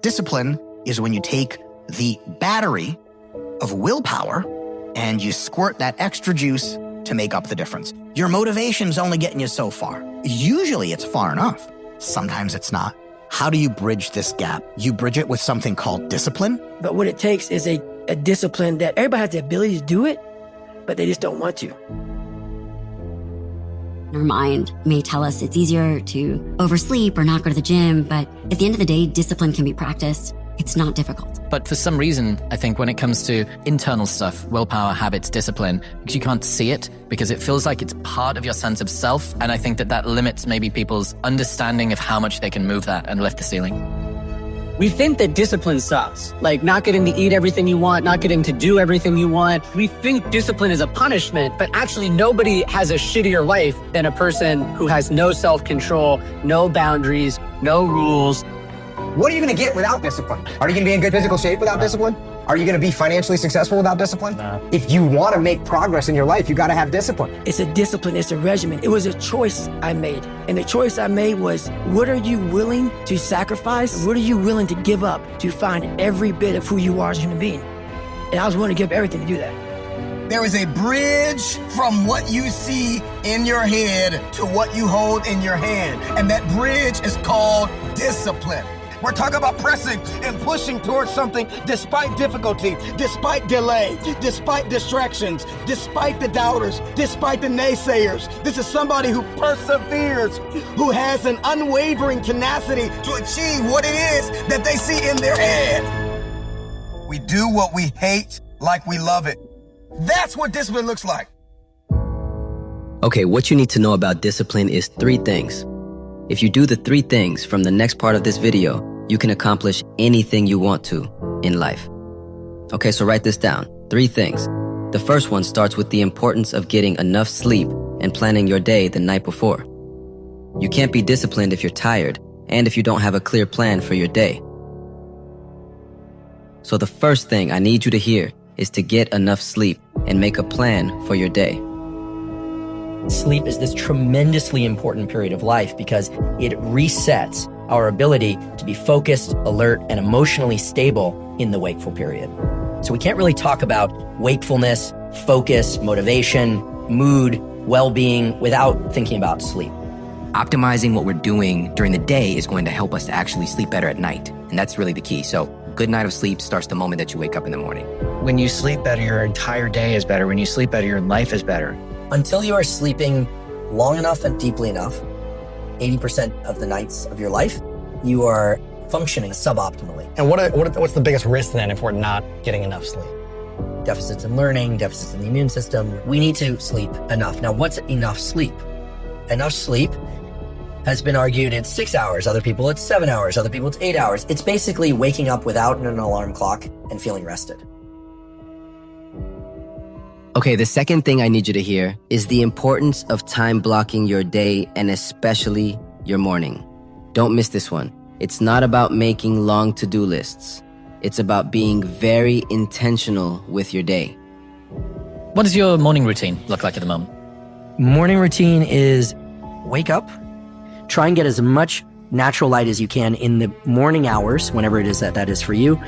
Discipline is when you take the battery of willpower and you squirt that extra juice to make up the difference. Your motivation's only getting you so far. Usually it's far enough. Sometimes it's not. How do you bridge this gap? You bridge it with something called discipline. But what it takes is a discipline that everybody has the ability to do it, but they just don't want to. Our mind may tell us it's easier to oversleep or not go to the gym, but at the end of the day, discipline can be practiced. It's not difficult. But for some reason, I think when it comes to internal stuff, willpower, habits, discipline, because you can't see it, because it feels like it's part of your sense of self. And I think that limits maybe people's understanding of how much they can move that and lift the ceiling. We think that discipline sucks, like not getting to eat everything you want, not getting to do everything you want. We think discipline is a punishment, but actually nobody has a shittier life than a person who has no self-control, no boundaries, no rules. What are you going to get without discipline? Are you going to be in good physical shape without discipline? Are you going to be financially successful without discipline? No. If you want to make progress in your life, you got to have discipline. It's a discipline, it's a regimen. It was a choice I made. And the choice I made was, what are you willing to sacrifice? What are you willing to give up to find every bit of who you are as a human being? And I was willing to give everything to do that. There is a bridge from what you see in your head to what you hold in your hand. And that bridge is called discipline. We're talking about pressing and pushing towards something despite difficulty, despite delay, despite distractions, despite the doubters, despite the naysayers. This is somebody who perseveres, who has an unwavering tenacity to achieve what it is that they see in their head. We do what we hate like we love it. That's what discipline looks like. Okay, what you need to know about discipline is 3 things. If you do the 3 things from the next part of this video, you can accomplish anything you want to in life. Okay, so write this down. 3 things. The first one starts with the importance of getting enough sleep and planning your day the night before. You can't be disciplined if you're tired and if you don't have a clear plan for your day. So the first thing I need you to hear is to get enough sleep and make a plan for your day. Sleep is this tremendously important period of life because it resets our ability to be focused, alert, and emotionally stable in the wakeful period. So we can't really talk about wakefulness, focus, motivation, mood, well-being without thinking about sleep. Optimizing what we're doing during the day is going to help us to actually sleep better at night. And that's really the key. So good night of sleep starts the moment that you wake up in the morning. When you sleep better, your entire day is better. When you sleep better, your life is better. Until you are sleeping long enough and deeply enough, 80% of the nights of your life, you are functioning suboptimally. And what's the biggest risk then if we're not getting enough sleep? Deficits in learning, deficits in the immune system. We need to sleep enough. Now, what's enough sleep? Enough sleep has been argued it's 6 hours. Other people, it's 7 hours. Other people, it's 8 hours. It's basically waking up without an alarm clock and feeling rested. Okay, the second thing I need you to hear is the importance of time blocking your day and especially your morning. Don't miss this one. It's not about making long to-do lists. It's about being very intentional with your day. What does your morning routine look like at the moment? Morning routine is wake up, try and get as much natural light as you can in the morning hours, whenever it is that is for you,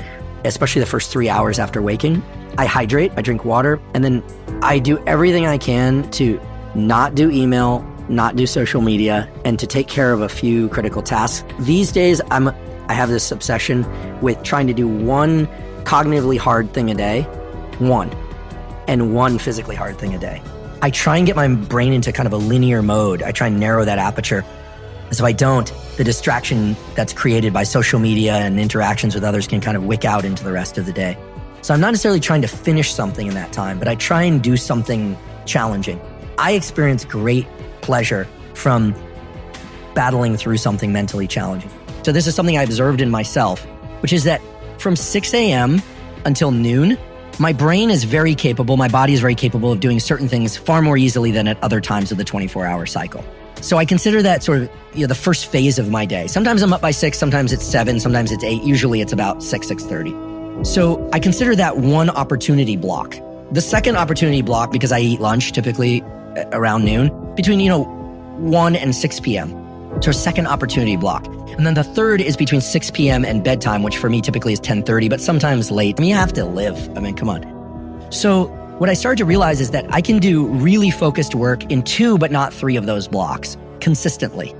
especially the first 3 hours after waking. I hydrate, I drink water, and then I do everything I can to not do email, not do social media, and to take care of a few critical tasks. These days, I have this obsession with trying to do one cognitively hard thing a day, and one physically hard thing a day. I try and get my brain into kind of a linear mode. I try and narrow that aperture. Because if I don't, the distraction that's created by social media and interactions with others can kind of wick out into the rest of the day. So I'm not necessarily trying to finish something in that time, but I try and do something challenging. I experience great pleasure from battling through something mentally challenging. So this is something I observed in myself, which is that from 6 a.m. until noon, my brain is very capable, my body is very capable of doing certain things far more easily than at other times of the 24-hour cycle. So I consider that sort of the first phase of my day. Sometimes I'm up by 6, sometimes it's 7, sometimes it's 8. Usually it's about 6:30. So I consider that one opportunity block. The second opportunity block, because I eat lunch typically around noon, between 1 and 6 p.m. So second opportunity block. And then the third is between 6 p.m. and bedtime, which for me typically is 10:30, but sometimes late. I mean, you have to live. I mean, come on. So what I started to realize is that I can do really focused work in 2, but not 3 of those blocks consistently.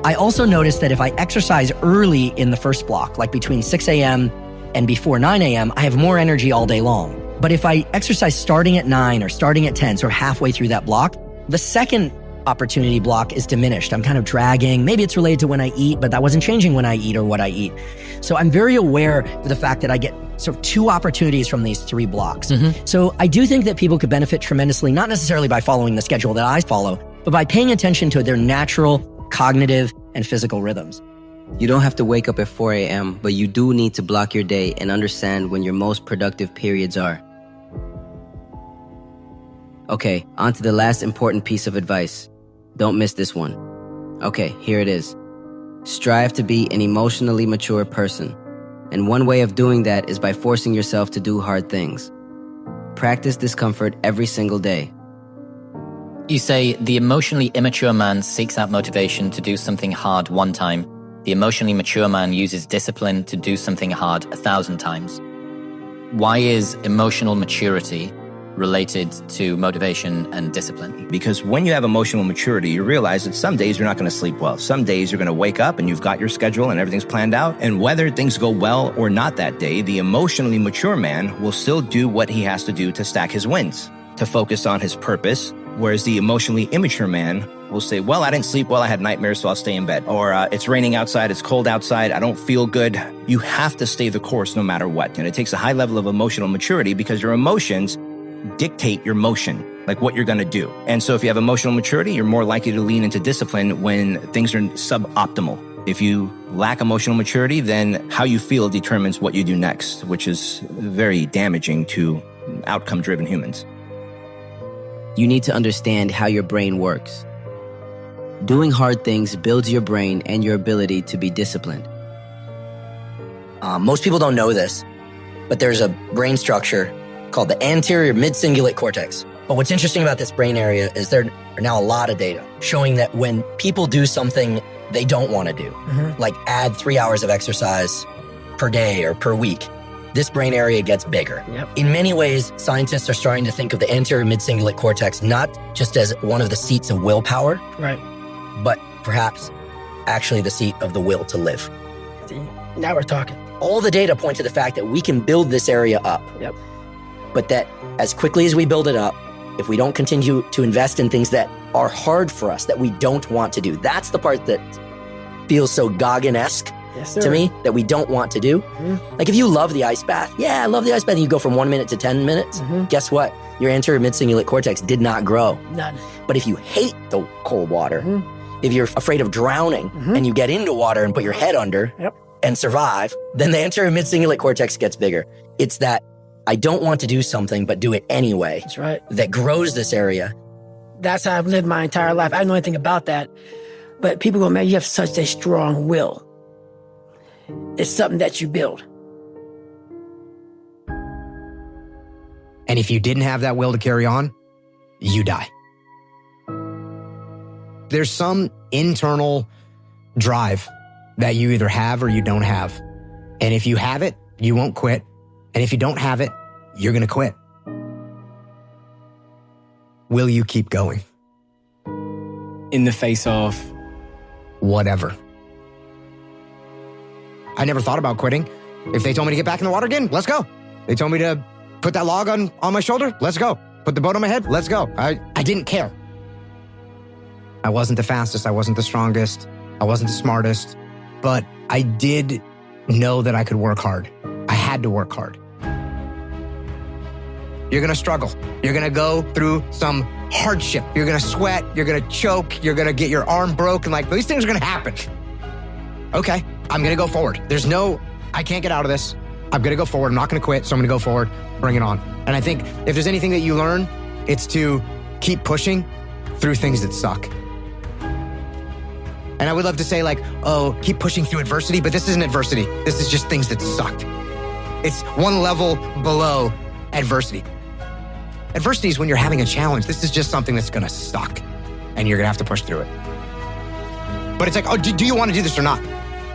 I also noticed that if I exercise early in the first block, like between 6 a.m. and before 9 a.m., I have more energy all day long. But if I exercise starting at 9 or starting at 10, so halfway through that block, the second opportunity block is diminished. I'm kind of dragging. Maybe it's related to when I eat, but that wasn't changing when I eat or what I eat. So I'm very aware of the fact that I get sort of 2 opportunities from these 3 blocks. So I do think that people could benefit tremendously, not necessarily by following the schedule that I follow, but by paying attention to their natural cognitive and physical rhythms. You don't have to wake up at 4 a.m., but you do need to block your day and understand when your most productive periods are. Okay, on to the last important piece of advice. Don't miss this one. Okay, here it is. Strive to be an emotionally mature person. And one way of doing that is by forcing yourself to do hard things. Practice discomfort every single day. You say the emotionally immature man seeks out motivation to do something hard one time. The emotionally mature man uses discipline to do something hard 1,000 times. Why is emotional maturity related to motivation and discipline? Because when you have emotional maturity, you realize that some days you're not going to sleep well. Some days you're going to wake up and you've got your schedule and everything's planned out. And whether things go well or not that day, the emotionally mature man will still do what he has to do to stack his wins, to focus on his purpose. Whereas the emotionally immature man will say, well, I didn't sleep well, I had nightmares, so I'll stay in bed. Or it's raining outside, it's cold outside, I don't feel good. You have to stay the course no matter what. And it takes a high level of emotional maturity because your emotions dictate your motion, like what you're going to do. And so if you have emotional maturity, you're more likely to lean into discipline when things are suboptimal. If you lack emotional maturity, then how you feel determines what you do next, which is very damaging to outcome-driven humans. You need to understand how your brain works. Doing hard things builds your brain and your ability to be disciplined. Most people don't know this, but there's a brain structure called the anterior mid-cingulate cortex. But what's interesting about this brain area is there are now a lot of data showing that when people do something they don't want to do, like add 3 hours of exercise per day or per week, this brain area gets bigger. In many ways, scientists are starting to think of the anterior mid-cingulate cortex not just as one of the seats of willpower, but perhaps actually the seat of the will to live. See, now we're talking. All the data point to the fact that we can build this area up. But that as quickly as we build it up, if we don't continue to invest in things that are hard for us, that we don't want to do, that's the part that feels so Goggin-esque to me, that we don't want to do. Like if you love the ice bath, I love the ice bath, and you go from 1 minute to 10 minutes, guess what? Your anterior mid-cingulate cortex did not grow. None. But if you hate the cold water, if you're afraid of drowning and you get into water and put your head under and survive, then the anterior mid-cingulate cortex gets bigger. It's that I don't want to do something, but do it anyway. That's right. That grows this area. That's how I've lived my entire life. I don't know anything about that. But people go, man, you have such a strong will. It's something that you build. And if you didn't have that will to carry on, you die. There's some internal drive that you either have or you don't have. And if you have it, you won't quit. And if you don't have it, you're going to quit. Will you keep going? In the face of? Whatever. I never thought about quitting. If they told me to get back in the water again, let's go. They told me to put that log on my shoulder, let's go. Put the boat on my head, let's go. I didn't care. I wasn't the fastest, I wasn't the strongest, I wasn't the smartest, but I did know that I could work hard. I had to work hard. You're gonna struggle. You're gonna go through some hardship. You're gonna sweat, you're gonna choke, you're gonna get your arm broken. Like, these things are gonna happen. Okay, I'm gonna go forward. I can't get out of this. I'm gonna go forward. I'm not gonna quit, so I'm gonna go forward, bring it on. And I think if there's anything that you learn, it's to keep pushing through things that suck. And I would love to say like, oh, keep pushing through adversity, but this isn't adversity. This is just things that sucked. It's one level below adversity. Adversity is when you're having a challenge. This is just something that's gonna suck, and you're gonna have to push through it. But it's like, oh, do you want to do this or not?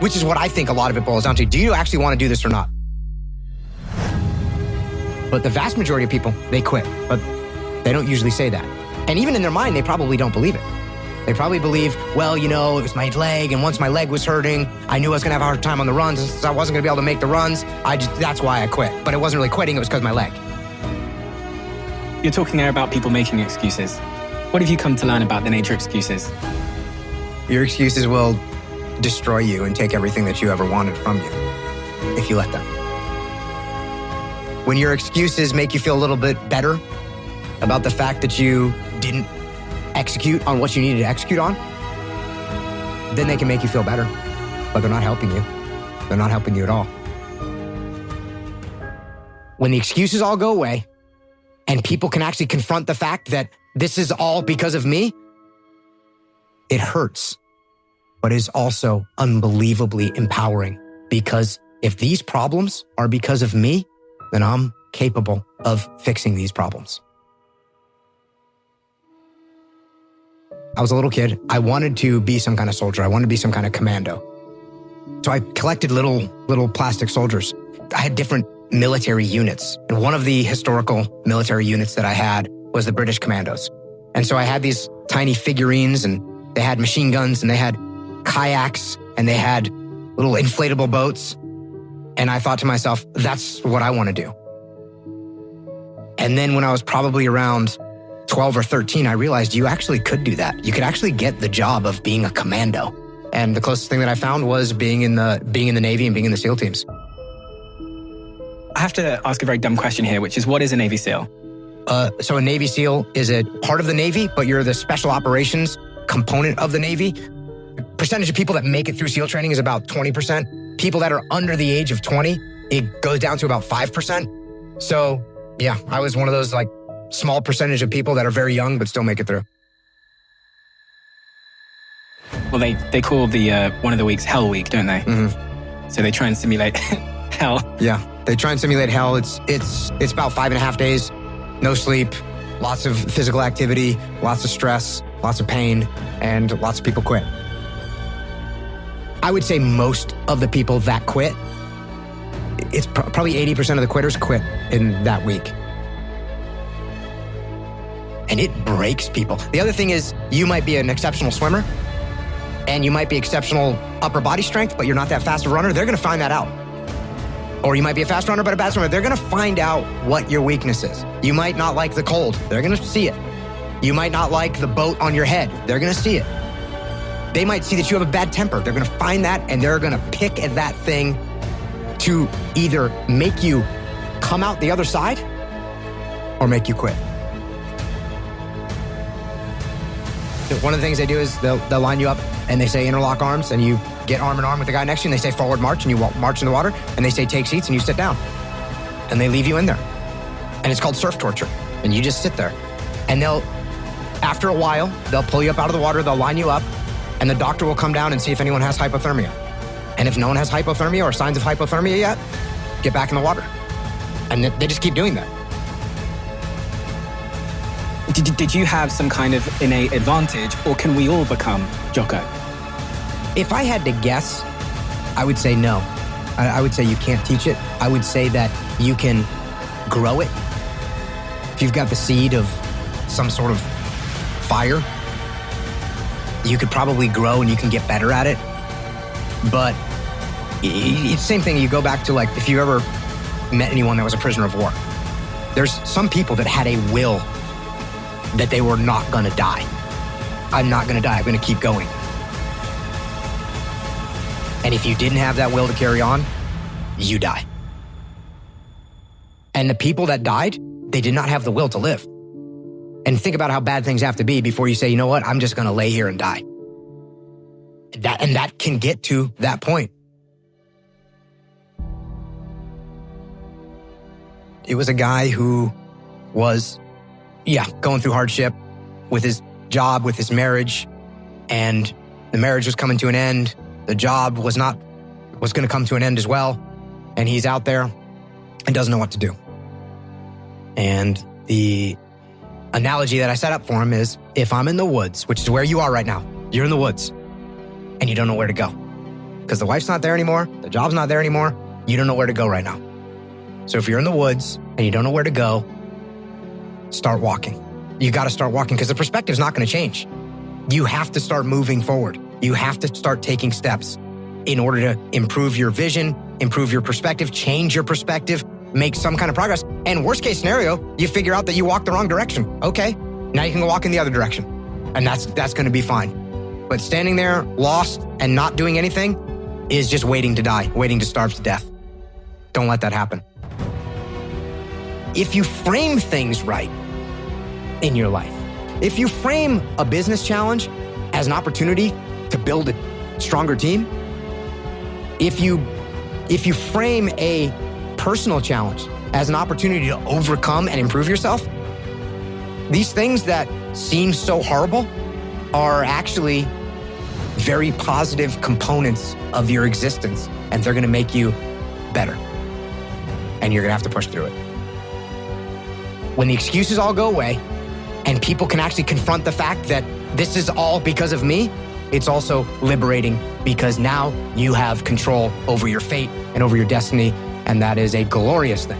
Which is what I think a lot of it boils down to. Do you actually want to do this or not? But the vast majority of people, they quit. But they don't usually say that. And even in their mind, they probably don't believe it. They probably believe, well, it was my leg, and once my leg was hurting, I knew I was going to have a hard time on the runs, and since I wasn't going to be able to make the runs, that's why I quit. But it wasn't really quitting, it was because of my leg. You're talking there about people making excuses. What have you come to learn about the nature of excuses? Your excuses will destroy you and take everything that you ever wanted from you, if you let them. When your excuses make you feel a little bit better about the fact that you didn't execute on what you needed to execute on, then they can make you feel better, but they're not helping you. They're not helping you at all. When the excuses all go away and people can actually confront the fact that this is all because of me, it hurts, but is also unbelievably empowering, because if these problems are because of me, then I'm capable of fixing these problems. I was a little kid. I wanted to be some kind of soldier. I wanted to be some kind of commando. So I collected little plastic soldiers. I had different military units. And one of the historical military units that I had was the British Commandos. And so I had these tiny figurines, and they had machine guns, and they had kayaks, and they had little inflatable boats. And I thought to myself, that's what I want to do. And then when I was probably around 12 or 13, I realized you actually could do that. You could actually get the job of being a commando. And the closest thing that I found was being in the Navy and being in the SEAL teams. I have to ask a very dumb question here, which is, what is a Navy SEAL? So a Navy SEAL is a part of the Navy, but you're the special operations component of the Navy. The percentage of people that make it through SEAL training is about 20%. People that are under the age of 20, it goes down to about 5%. So yeah, I was one of those small percentage of people that are very young but still make it through. Well, they call the one of the weeks Hell Week, don't they? Mm-hmm. So they try and simulate hell. Yeah, they try and simulate hell. It's about 5.5 days, no sleep, lots of physical activity, lots of stress, lots of pain, and lots of people quit. I would say most of the people that quit, it's probably 80% of the quitters quit in that week. And it breaks people. The other thing is, you might be an exceptional swimmer and you might be exceptional upper body strength, but you're not that fast a runner. They're going to find that out. Or you might be a fast runner, but a bad swimmer. They're going to find out what your weakness is. You might not like the cold. They're going to see it. You might not like the boat on your head. They're going to see it. They might see that you have a bad temper. They're going to find that, and they're going to pick at that thing to either make you come out the other side or make you quit. One of the things they do is they'll line you up and they say interlock arms, and you get arm in arm with the guy next to you, and they say forward march, and you march in the water, and they say take seats, and you sit down. And they leave you in there. And it's called surf torture. And you just sit there. And after a while, they'll pull you up out of the water, they'll line you up, and the doctor will come down and see if anyone has hypothermia. And if no one has hypothermia or signs of hypothermia yet, get back in the water. And they just keep doing that. Did you have some kind of innate advantage, or can we all become Jocko? If I had to guess, I would say no. I would say you can't teach it. I would say that you can grow it. If you've got the seed of some sort of fire, you could probably grow and you can get better at it. But it's the same thing. You go back to if you ever met anyone that was a prisoner of war. There's some people that had a will that they were not going to die. I'm not going to die. I'm going to keep going. And if you didn't have that will to carry on, you die. And the people that died, they did not have the will to live. And think about how bad things have to be before you say, you know what, I'm just going to lay here and die. And that can get to that point. It was a guy who was, going through hardship with his job, with his marriage, and the marriage was coming to an end. The job was going to come to an end as well. And he's out there and doesn't know what to do. And the analogy that I set up for him is, if I'm in the woods, which is where you are right now, you're in the woods, and you don't know where to go. Because the wife's not there anymore, the job's not there anymore, you don't know where to go right now. So if you're in the woods and you don't know where to go, start walking. You got to start walking because the perspective's not going to change. You have to start moving forward. You have to start taking steps in order to improve your vision, improve your perspective, change your perspective, make some kind of progress. And worst case scenario, you figure out that you walked the wrong direction. Okay, now you can go walk in the other direction. And that's going to be fine. But standing there lost and not doing anything is just waiting to die, waiting to starve to death. Don't let that happen. If you frame things right in your life, if you frame a business challenge as an opportunity to build a stronger team, if you frame a personal challenge as an opportunity to overcome and improve yourself, these things that seem so horrible are actually very positive components of your existence, and they're going to make you better. And you're going to have to push through it. When the excuses all go away and people can actually confront the fact that this is all because of me, it's also liberating because now you have control over your fate and over your destiny, and that is a glorious thing.